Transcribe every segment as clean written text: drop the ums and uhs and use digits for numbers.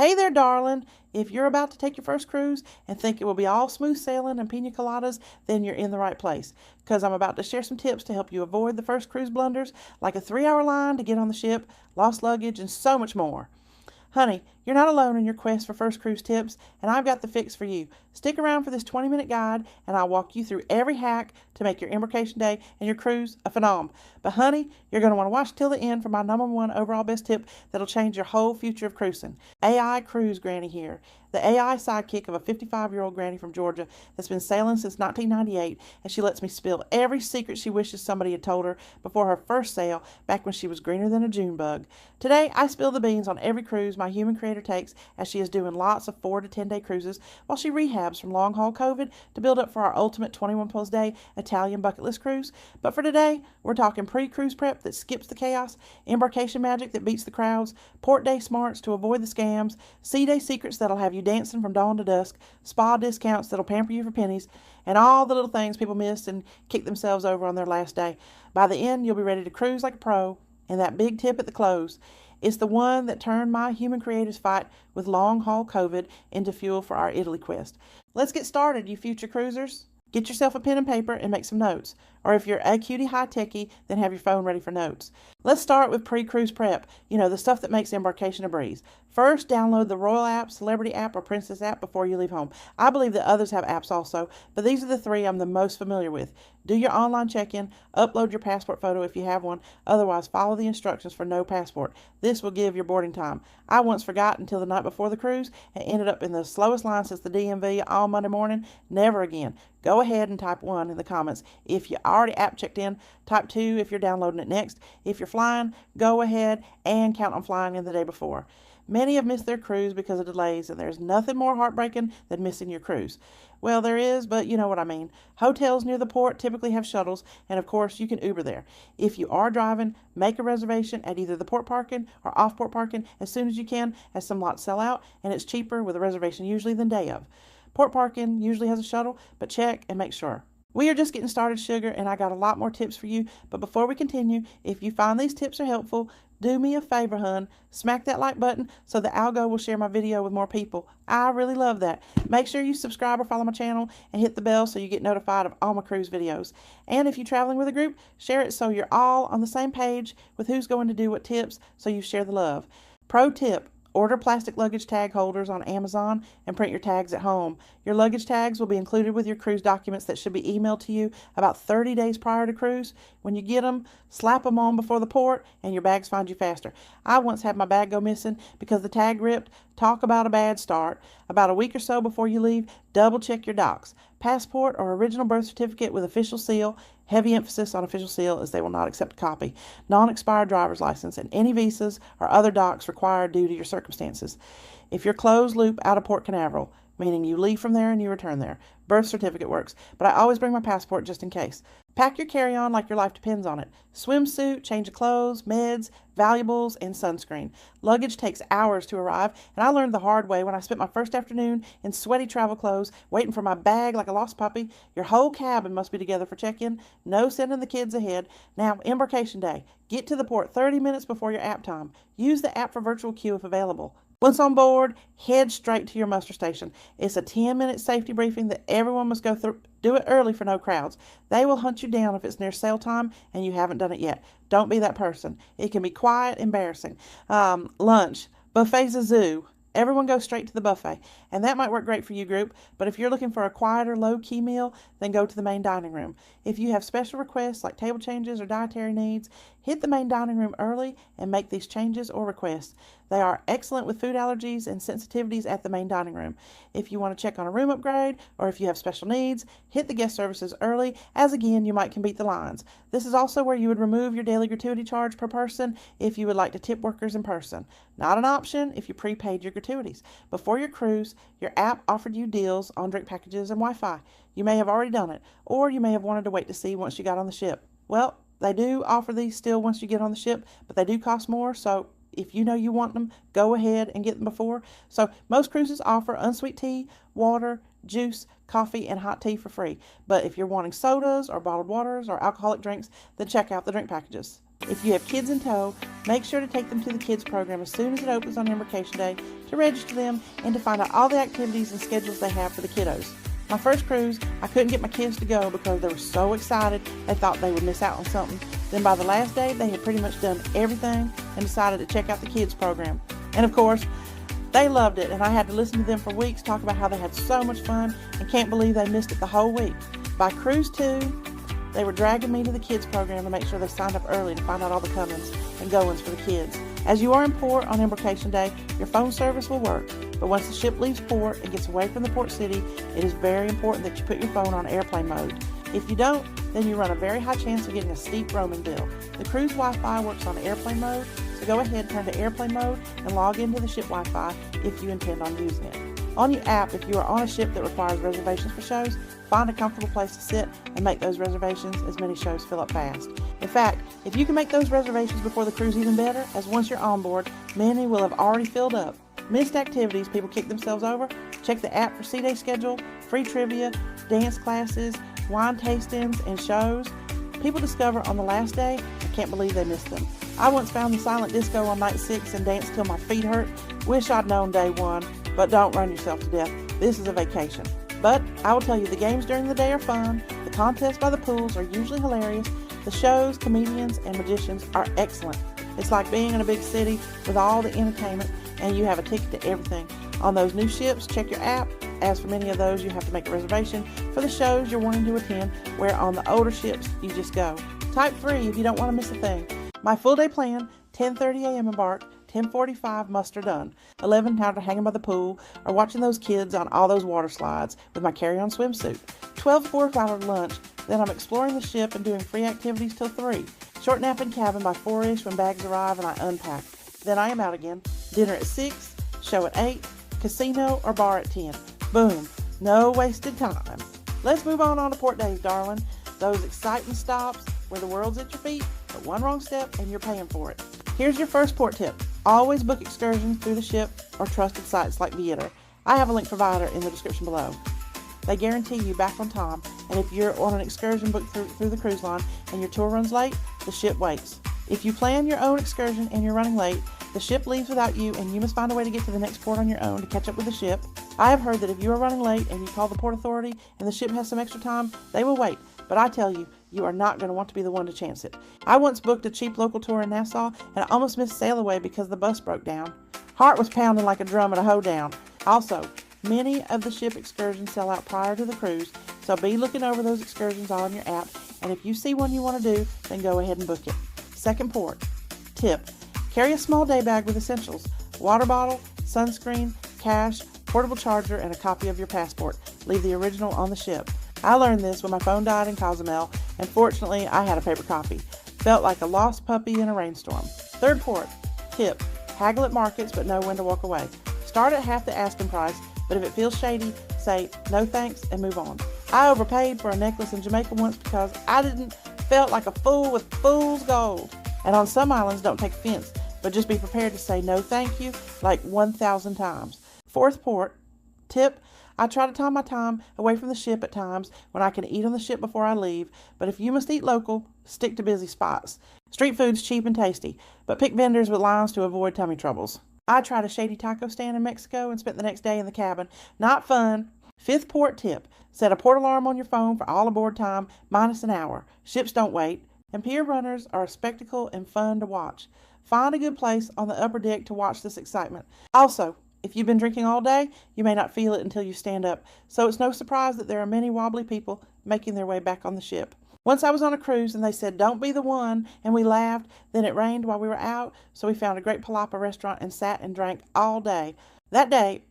Hey there, darling. If you're about to take your first cruise and think it will be all smooth sailing and pina coladas, then you're in the right place. Because I'm about to share some tips to help you avoid the first cruise blunders, like a 3-hour line to get on the ship, lost luggage, and so much more. Honey, you're not alone in your quest for first cruise tips, and I've got the fix for you. Stick around for this 20-minute guide, and I'll walk you through every hack to make your embarkation day and your cruise a phenom. But honey, you're going to want to watch till the end for my #1 overall best tip that'll change your whole future of cruising. AiCruise Granny here, the AI sidekick of a 55-year-old granny from Georgia that's been sailing since 1998, and she lets me spill every secret she wishes somebody had told her before her first sail back when she was greener than a June bug. Today, I spill the beans on every cruise my human creator takes, as she is doing lots of 4 to 10 day cruises while she rehabs from long haul COVID to build up for our ultimate 21 plus day Italian bucket list cruise. But for today, we're talking pre-cruise prep that skips the chaos, embarkation magic that beats the crowds, port day smarts to avoid the scams, sea day secrets that'll have you dancing from dawn to dusk, spa discounts that'll pamper you for pennies, and all the little things people miss and kick themselves over on their last day. By the end, you'll be ready to cruise like a pro. And that big tip at the close, it's the one that turned my human creators fight with long haul COVID into fuel for our Italy quest. Let's get started, you future cruisers. Get yourself a pen and paper and make some notes. Or if you're a cutie high techie, then have your phone ready for notes. Let's start with pre-cruise prep. You know, the stuff that makes embarkation a breeze. First, download the Royal app, Celebrity app, or Princess app before you leave home. I believe that others have apps also, but these are the 3 I'm the most familiar with. Do your online check-in, upload your passport photo if you have one, otherwise follow the instructions for no passport. This will give your boarding time. I once forgot until the night before the cruise and ended up in the slowest line since the DMV all Monday morning. Never again. Go ahead and type 1 in the comments if you already app checked in. Type 2 if you're downloading it next. If you're flying, go ahead and count on flying in the day before. Many have missed their cruise because of delays, and there's nothing more heartbreaking than missing your cruise. Well, there is, but you know what I mean. Hotels near the port typically have shuttles, and of course, you can Uber there. If you are driving, make a reservation at either the port parking or off-port parking as soon as you can, as some lots sell out, and it's cheaper with a reservation usually than day of. Port parking usually has a shuttle, but check and make sure. We are just getting started, sugar, and I got a lot more tips for you. But before we continue, if you find these tips are helpful, do me a favor, hun. Smack that like button so the algo will share my video with more people. I really love that. Make sure you subscribe or follow my channel and hit the bell so you get notified of all my cruise videos. And if you're traveling with a group, share it so you're all on the same page with who's going to do what tips so you share the love. Pro tip. Order plastic luggage tag holders on Amazon and print your tags at home. Your luggage tags will be included with your cruise documents that should be emailed to you about 30 days prior to cruise. When you get them, slap them on before the port and your bags find you faster. I once had my bag go missing because the tag ripped. Talk about a bad start. About a week or so before you leave, double check your docs. Passport or original birth certificate with official seal. Heavy emphasis on official seal as they will not accept a copy. Non-expired driver's license and any visas or other docs required due to your circumstances. If you're closed loop out of Port Canaveral, meaning you leave from there and you return there, birth certificate works, but I always bring my passport just in case. Pack your carry-on like your life depends on it. Swimsuit, change of clothes, meds, valuables, and sunscreen. Luggage takes hours to arrive, and I learned the hard way when I spent my first afternoon in sweaty travel clothes, waiting for my bag like a lost puppy. Your whole cabin must be together for check-in. No sending the kids ahead. Now, embarkation day. Get to the port 30 minutes before your app time. Use the app for virtual queue if available. Once on board, head straight to your muster station. It's a 10-minute safety briefing that everyone must go through. Do it early for no crowds. They will hunt you down if it's near sail time and you haven't done it yet. Don't be that person. It can be quiet, embarrassing. Lunch. Buffet's a zoo. Everyone goes straight to the buffet, and that might work great for you, group, but if you're looking for a quieter, low-key meal, then go to the main dining room. If you have special requests like table changes or dietary needs, hit the main dining room early and make these changes or requests. They are excellent with food allergies and sensitivities at the main dining room. If you want to check on a room upgrade, or if you have special needs, hit the guest services early, as again, you might can beat the lines. This is also where you would remove your daily gratuity charge per person if you would like to tip workers in person. Not an option if you prepaid your gratuities. Before your cruise, your app offered you deals on drink packages and Wi-Fi. You may have already done it, or you may have wanted to wait to see once you got on the ship. Well, they do offer these still once you get on the ship, but they do cost more, so if you know you want them, go ahead and get them before. So most cruises offer unsweet tea, water, juice, coffee, and hot tea for free. But if you're wanting sodas or bottled waters or alcoholic drinks, then check out the drink packages. If you have kids in tow, make sure to take them to the kids program as soon as it opens on Embarkation Day to register them and to find out all the activities and schedules they have for the kiddos. My first cruise, I couldn't get my kids to go because they were so excited they thought they would miss out on something. Then by the last day, they had pretty much done everything and decided to check out the kids program. And of course, they loved it, and I had to listen to them for weeks talk about how they had so much fun and can't believe they missed it the whole week. By Cruise 2, they were dragging me to the kids program to make sure they signed up early to find out all the comings and goings for the kids. As you are in port on Embarkation Day, your phone service will work, but once the ship leaves port and gets away from the port city, it is very important that you put your phone on airplane mode. If you don't, then you run a very high chance of getting a steep roaming bill. The cruise Wi-Fi works on airplane mode, so go ahead, turn to airplane mode, and log into the ship Wi-Fi if you intend on using it. On your app, if you are on a ship that requires reservations for shows, find a comfortable place to sit and make those reservations as many shows fill up fast. In fact, if you can make those reservations before the cruise, even better, as once you're on board, many will have already filled up. Missed activities, people kick themselves over. Check the app for C-Day schedule, free trivia, dance classes, wine tastings, and shows. People discover on the last day and can't believe they missed them. I once found the silent disco on night 6 and danced till my feet hurt. Wish I'd known day 1, but don't run yourself to death. This is a vacation. But I will tell you, the games during the day are fun. The contests by the pools are usually hilarious. The shows, comedians, and magicians are excellent. It's like being in a big city with all the entertainment, and you have a ticket to everything. On those new ships, check your app. As for many of those, you have to make a reservation for the shows you're wanting to attend, where on the older ships, you just go. Type 3 if you don't want to miss a thing. My full day plan, 10:30 a.m. embark, 10:45 muster done, 11 time to hanging by the pool or watching those kids on all those water slides with my carry-on swimsuit, 12 4-hour lunch, then I'm exploring the ship and doing free activities till 3, short nap in cabin by 4-ish when bags arrive and I unpack, then I am out again, dinner at 6, show at 8, casino or bar at 10, boom, no wasted time. Let's move on to port days, darling, those exciting stops where the world's at your feet, but one wrong step and you're paying for it. Here's your first port tip. Always book excursions through the ship or trusted sites like Vieta. I have a link provider in the description below. They guarantee you back on time, and if you're on an excursion booked through the cruise line and your tour runs late, the ship waits. If you plan your own excursion and you're running late, the ship leaves without you and you must find a way to get to the next port on your own to catch up with the ship. I have heard that if you are running late and you call the port authority and the ship has some extra time, they will wait. But I tell you, you are not going to want to be the one to chance it. I once booked a cheap local tour in Nassau and I almost missed sail away because the bus broke down. Heart was pounding like a drum at a hoedown. Also, many of the ship excursions sell out prior to the cruise, so be looking over those excursions on your app, and if you see one you want to do, then go ahead and book it. Second port. Tip. Carry a small day bag with essentials. Water bottle, sunscreen, cash, portable charger, and a copy of your passport. Leave the original on the ship. I learned this when my phone died in Cozumel, and fortunately I had a paper copy. Felt like a lost puppy in a rainstorm. Third port. Tip. Haggle at markets, but know when to walk away. Start at half the asking price, but if it feels shady, say no thanks and move on. I overpaid for a necklace in Jamaica once because I felt like a fool with fool's gold. And on some islands, don't take offense, but just be prepared to say no thank you like 1,000 times. Fourth port. Tip. I try to time my time away from the ship at times when I can eat on the ship before I leave, but if you must eat local, stick to busy spots. Street food's cheap and tasty, but pick vendors with lines to avoid tummy troubles. I tried a shady taco stand in Mexico and spent the next day in the cabin. Not fun. Fifth port tip. Set a port alarm on your phone for all aboard time, minus an hour. Ships don't wait. And pier runners are a spectacle and fun to watch. Find a good place on the upper deck to watch this excitement. Also, if you've been drinking all day, you may not feel it until you stand up, so it's no surprise that there are many wobbly people making their way back on the ship. Once I was on a cruise and they said, "Don't be the one," and we laughed. Then it rained while we were out, so we found a great palapa restaurant and sat and drank all day. That day,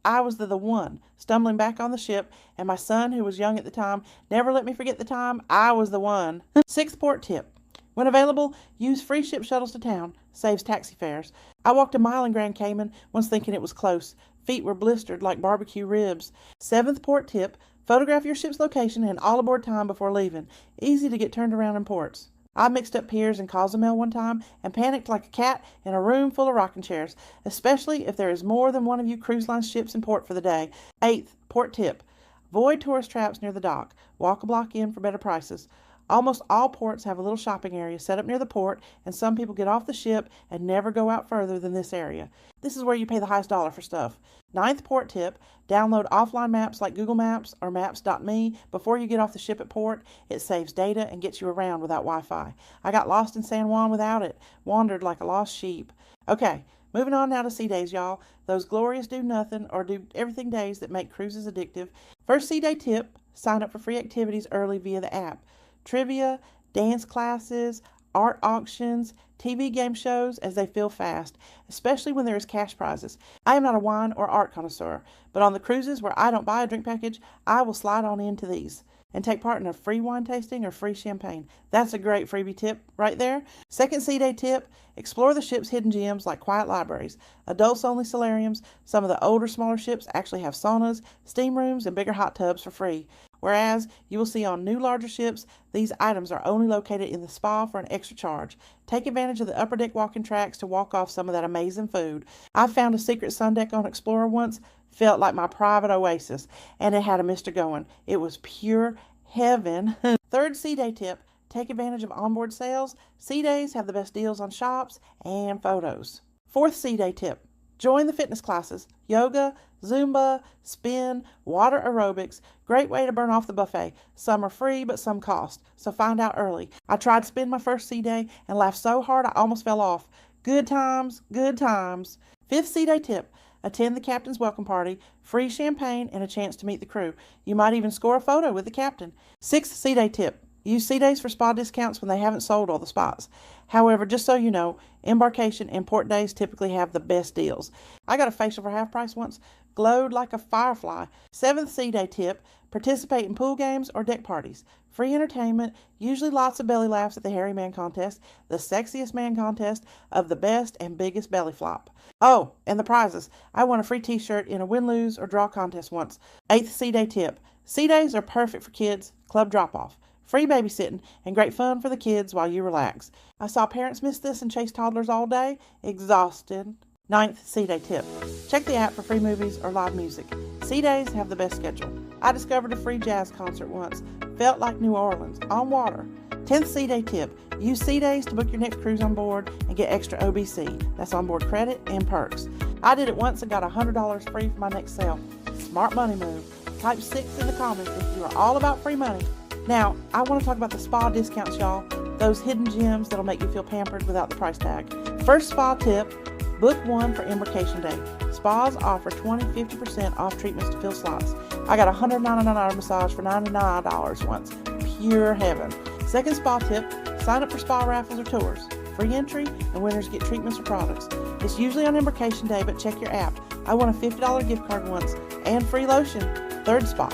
I was the one, stumbling back on the ship, and my son, who was young at the time, never let me forget the time I was the one. Sixth port tip. When available, use free ship shuttles to town. Saves taxi fares. I walked a mile in Grand Cayman, once thinking it was close. Feet were blistered like barbecue ribs. Seventh port tip. Photograph your ship's location and all aboard time before leaving. Easy to get turned around in ports. I mixed up piers in Cozumel one time and panicked like a cat in a room full of rocking chairs, especially if there is more than one of you cruise line ships in port for the day. Eighth port tip. Avoid tourist traps near the dock. Walk a block in for better prices. Almost all ports have a little shopping area set up near the port, and some people get off the ship and never go out further than this area. This is where you pay the highest dollar for stuff. Ninth port tip, download offline maps like Google Maps or Maps.me before you get off the ship at port. It saves data and gets you around without Wi-Fi. I got lost in San Juan without it, wandered like a lost sheep. Okay, moving on now to sea days, y'all. Those glorious do nothing or do everything days that make cruises addictive. First sea day tip, sign up for free activities early via the app. Trivia, dance classes, art auctions, TV game shows as they fill fast, especially when there is cash prizes. I am not a wine or art connoisseur, but on the cruises where I don't buy a drink package, I will slide on into these and take part in a free wine tasting or free champagne. That's a great freebie tip right there. Second sea day tip, explore the ship's hidden gems like quiet libraries, adults-only solariums. Some of the older, smaller ships actually have saunas, steam rooms, and bigger hot tubs for free. Whereas you will see on new, larger ships, these items are only located in the spa for an extra charge. Take advantage of the upper deck walking tracks to walk off some of that amazing food. I found a secret sun deck on Explorer once, felt like my private oasis, and it had a mister going. It was pure heaven. Third sea day tip, take advantage of onboard sales. Sea days have the best deals on shops and photos. Fourth sea day tip, join the fitness classes. Yoga, Zumba, spin, water aerobics. Great way to burn off the buffet. Some are free, but some cost, so find out early. I tried spin my first sea day and laughed so hard I almost fell off. Good times, good times. Fifth sea day tip, attend the captain's welcome party, free champagne, and a chance to meet the crew. You might even score a photo with the captain. Sixth sea day tip, use sea days for spa discounts when they haven't sold all the spots. However, just so you know, embarkation and port days typically have the best deals. I got a facial for half price once, glowed like a firefly. Seventh sea day tip, participate in pool games or deck parties. Free entertainment, usually lots of belly laughs at the hairy man contest, the sexiest man contest of the best and biggest belly flop. Oh, and the prizes. I won a free t-shirt in a win, lose, or draw contest once. Eighth sea day tip, sea days are perfect for kids, club drop-off. Free babysitting and great fun for the kids while you relax. I saw parents miss this and chase toddlers all day. Exhausted. Ninth sea day tip, check the app for free movies or live music. Sea days have the best schedule. I discovered a free jazz concert once. Felt like New Orleans, on water. 10th sea day tip, use sea days to book your next cruise on board and get extra OBC. That's onboard credit and perks. I did it once and got $100 free for my next sale. Smart money move. Type 6 in the comments if you are all about free money. Now, I want to talk about the spa discounts, y'all. Those hidden gems that'll make you feel pampered without the price tag. First spa tip, book one for embarkation day. Spas offer 20-50% off treatments to fill slots. I got a $199 massage for $99 once. Pure heaven. Second spa tip, sign up for spa raffles or tours. Free entry and winners get treatments or products. It's usually on embarkation day, but check your app. I won a $50 gift card once and free lotion. Third spa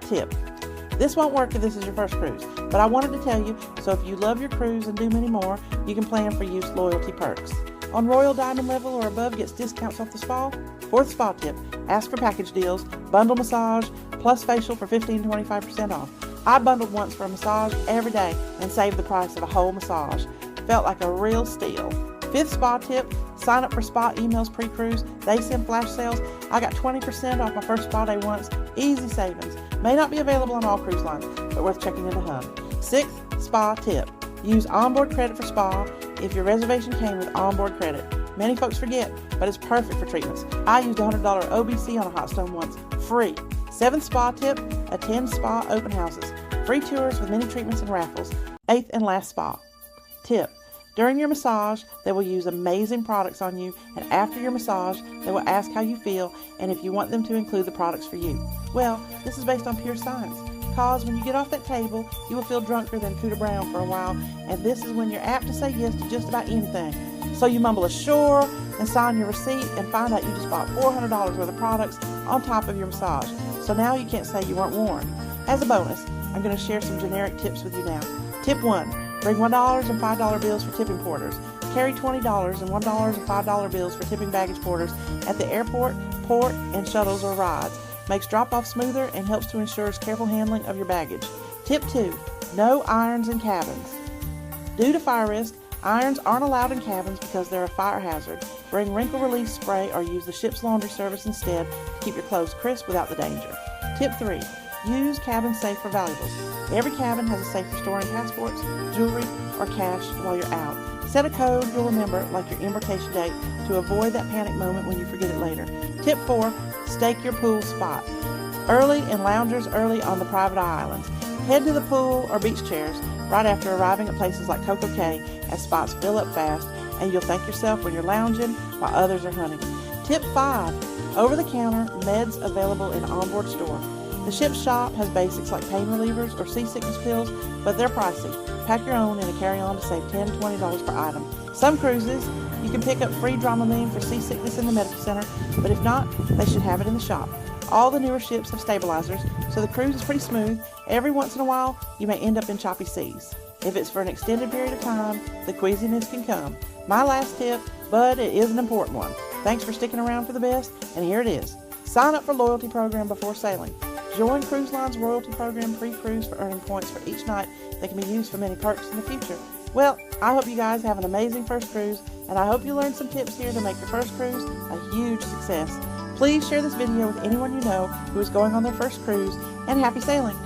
tip. This won't work if this is your first cruise, but I wanted to tell you, so if you love your cruise and do many more, you can plan for use loyalty perks. On Royal Diamond level or above gets discounts off the spa. Fourth spa tip, ask for package deals, bundle massage, plus facial for 15-25% off. I bundled once for a massage every day and saved the price of a whole massage. Felt like a real steal. Fifth spa tip, sign up for spa emails pre-cruise. They send flash sales. I got 20% off my first spa day once. Easy savings. May not be available on all cruise lines, but worth checking into HUM. Sixth spa tip, use onboard credit for spa if your reservation came with onboard credit. Many folks forget, but it's perfect for treatments. I used $100 OBC on a hot stone once, free. Seventh spa tip, attend spa open houses. Free tours with many treatments and raffles. Eighth and last spa tip, during your massage, they will use amazing products on you, and after your massage, they will ask how you feel and if you want them to include the products for you. Well, this is based on pure science, because when you get off that table, you will feel drunker than Cooter Brown for a while, and this is when you're apt to say yes to just about anything. So you mumble a sure and sign your receipt and find out you just bought $400 worth of products on top of your massage. So now you can't say you weren't warned. As a bonus, I'm going to share some generic tips with you now. Tip 1. Bring $1 and $5 bills for tipping porters. Carry $20 and $1 and $5 bills for tipping baggage porters at the airport, port, and shuttles or rides. Makes drop-off smoother and helps to ensure careful handling of your baggage. Tip 2. No irons in cabins. Due to fire risk, irons aren't allowed in cabins because they're a fire hazard. Bring wrinkle release spray or use the ship's laundry service instead to keep your clothes crisp without the danger. Tip 3. Use cabin safe for valuables. Every cabin has a safe for storing passports, jewelry, or cash while you're out. Set a code you'll remember, like your embarkation date, to avoid that panic moment when you forget it later. Tip 4, stake your pool spot. Early and loungers early on the private islands. Head to the pool or beach chairs right after arriving at places like Coco Cay, as spots fill up fast, and you'll thank yourself when you're lounging while others are hunting. Tip 5, over-the-counter meds available in onboard store. The ship's shop has basics like pain relievers or seasickness pills, but they're pricey. Pack your own in a carry-on to save $10 to $20 per item. Some cruises, you can pick up free Dramamine for seasickness in the medical center, but if not, they should have it in the shop. All the newer ships have stabilizers, so the cruise is pretty smooth. Every once in a while, you may end up in choppy seas. If it's for an extended period of time, the queasiness can come. My last tip, but it is an important one. Thanks for sticking around for the best, and here it is. Sign up for loyalty program before sailing. Join Cruise Line's Royalty Program pre-cruise for earning points for each night that can be used for many perks in the future. Well, I hope you guys have an amazing first cruise, and I hope you learned some tips here to make your first cruise a huge success. Please share this video with anyone you know who is going on their first cruise, and happy sailing!